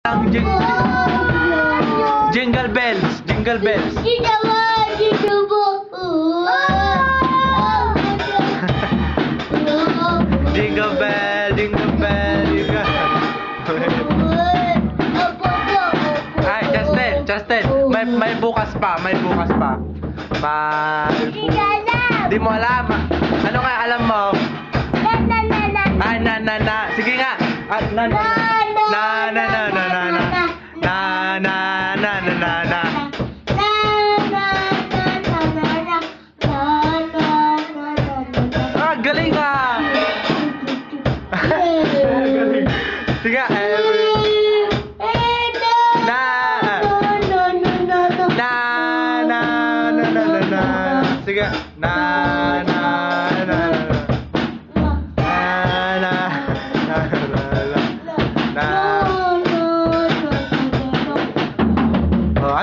Jingle bells, jingle bells. Jingle bell, jingle bell, jingle. Ay, Justin, may bukas pa, may bukas pa. Di mo alam. Ano nga alam mo? Ay, na. Sige nga. At na. Ah, galing ah. Galing. Sige, Sige,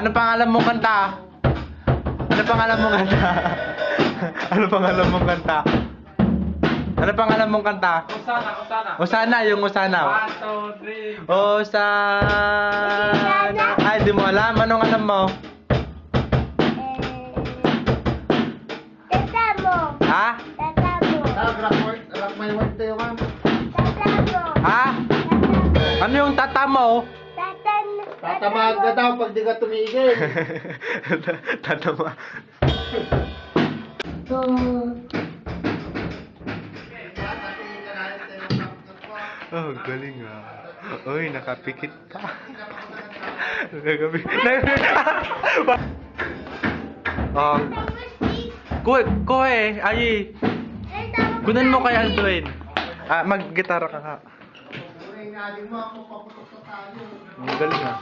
ano pangalan mong kanta? Ano pangalan mong kanta? Ano pangalan mong kanta? Ano pangalan mong kanta? Osana, yung Osana. 1, 2, 3. Osana. Ay, di mo alam. Anong alam mo? Ha? Ha? Ano yung tata mo? Tatamad ka daw pag di ka tumigil. Tatama. Oh, galing ah. Uy, nakapikit pa. Nakapikit. Oh. Kuhe, ay. Kunan mo kay Aldwin. Ah, mag-gitara ka nga. Ang galing ah.